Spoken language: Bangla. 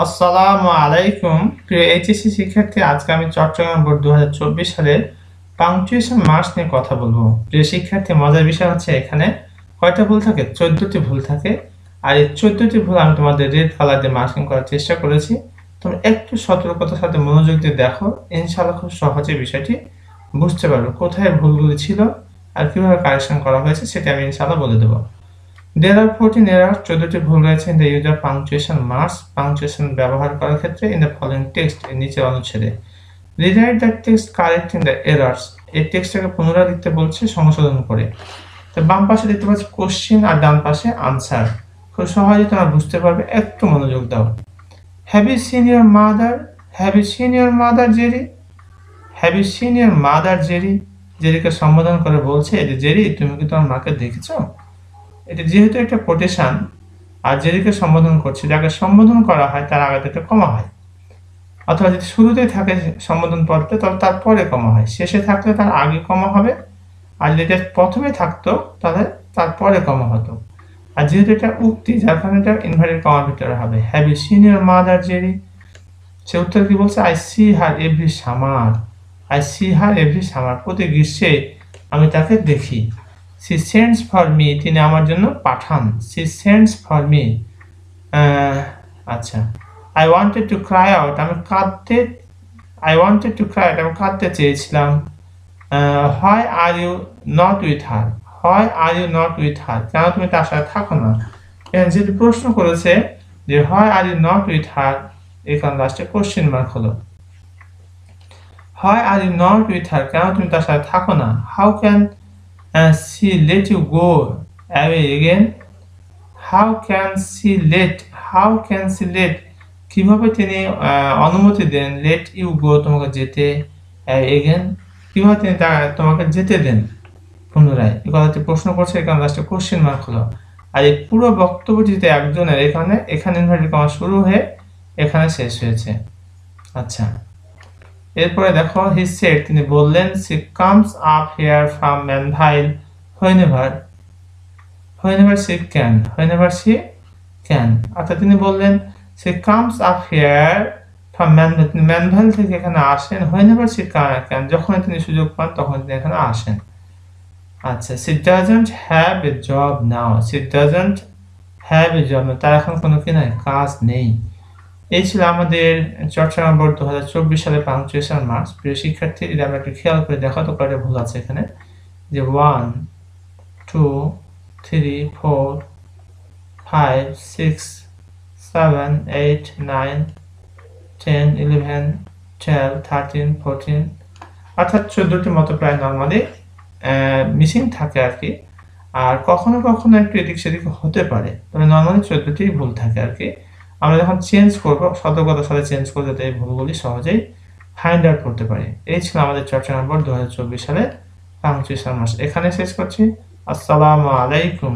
আসসালামু আলাইকুম প্রিয় এইচএসসি শিক্ষার্থী, আজকে আমি চট্টগ্রাম বোর্ড 2024 সালের পাংচুয়েশন মার্কস নিয়ে কথা বলবো। প্রিয় শিক্ষার্থী, মজার বিষয় হচ্ছে এখানে কয়টা ভুল থাকে? 14টি ভুল থাকে। আর এই 14টি ভুল আমি তোমাদের রেড কালার দিয়ে মার্কিং করার চেষ্টা করেছি। তুমি একটু সতর্কতার সাথে মনোযোগ দিয়ে দেখো, ইনশাআল্লাহ খুব সহজে বিষয়টি বুঝতে পারবে কোথায় ভুলগুলি ছিল আর কিভাবে কারেকশন করা হয়েছে, সেটা আমি ইনশাআল্লাহ বলে দেবো। There are 14 errors, 14টি ভুল রয়েছে in the use of punctuation marks, punctuation ব্যবহার করার ক্ষেত্রে in the following text, এর নিচের অনুচ্ছেদে। Rewrite the text correcting the errors, এই টেক্সটটাকে পুনরায় লিখতে বলছে সংশোধন করে। তো বাম পাশে দেখতে পাচ্ছি কোশ্চেন আর ডান পাশে আনসার। খুব সহজে তোমরা বুঝতে পারবে, একটু মনোযোগ দাও। Have you seen your mother? Have you seen your mother, Jerry? Have you seen your mother, Jerry? জেরিকে সম্বোধন করে বলছে, এই যে জেরি, তুমি কি তোমার মাকে দেখেছো? এটা যেহেতু একটা কোটেশন আর জেরিকে সম্বোধন করছে, যাকে সম্বোধন করা হয় তার আগে একটা কমা হয়, অথবা যদি শুরুতে থাকে সম্বোধন পদটা তবে তারপরে কমা হয়, শেষে থাকলে তার আগে কমা হবে, আর যদি এটা প্রথমে থাকতো তাহলে তারপরে কমা হতো। আর যেহেতু এটা উক্তি, যার কারণে এটা ইনভার্টেড কমার ভিতরে হবে। Have you seen your mother, Jerry? সে উত্তর কি বলছে? I see her every summer. I see her every summer, প্রতি গ্রীষ্মে আমি তাকে দেখি। সি সেন্ডস ফর মি, তিনি আমার জন্য পাঠান। She sends for me. আচ্ছা, I wanted to cry out, আমি কাঁদতে, I wanted to cry out, আমি কাঁদতে চেয়েছিলাম। Why are you not with her, why are you not with her, কেন তুমি তার সাথে থাকো না? যেহেতু প্রশ্ন করেছে যে why are you not with her, এখানে লাস্টে কোশ্চেন মার্ক হলো। Why are you not with her, কেন তুমি তার সাথে থাকো না? How can she let you go away again? How can she let, how can she let, কিভাবে তিনি অনুমতি দেন let you go, তোমাকে যেতে, again, কিভাবে তিনি তোমাকে যেতে দেন পুনরায়? এই কথাটি প্রশ্ন করছে, এখানে লাস্টে কোশ্চেন মার্ক হলো। আর এই পুরো বক্তব্যটিতে একজনের এখানে ইনভার্টেড কমা শুরু হয়ে এখানে শেষ হয়েছে। আচ্ছা, এরপরে দেখো, হি সেড, তিনি বললেন, she comes up here from Manville whenever she can, whenever she can, অর্থাৎ তিনি বললেন she comes up here from Manville, তিনি ম্যানভাইল থেকে এখানে আসেন, whenever she can, যখন তিনি সুযোগ পান তখন তিনি এখানে আসেন। আচ্ছা, she doesn't have a job now, she doesn't have a job, তার এখন কোনো কি নাই, কাজ নেই। এই ছিল আমাদের চট্টগ্রাম বোর্ড 2024 সালে পাংচুয়েশন মার্কস। প্রিয় শিক্ষার্থী, যদি আমরা একটু খেয়াল করে দেখো তো কয়টা ভুল আছে এখানে, যে 1 2 3 4 5 6 7 8 9 10 11 12 13 14, অর্থাৎ 14টির মতো প্রায় নর্মালি মিসিং থাকে আর কি। আর কখনো কখনো একটু এদিক সেদিক হতে পারে, তবে নর্মালি 14টি ভুল থাকে আর কি। আমরা যখন চেঞ্জ করব, সতর্কতার সাথে চেঞ্জ করে যাতে এই ভুলগুলি সহজেই ফাইন্ড আউট করতে পারি। এই ছিল আমাদের চট্টগ্রাম বোর্ড 2024 সালে পাংচুয়েশন মার্কস। এখানে শেষ করছি। আসসালামু আলাইকুম।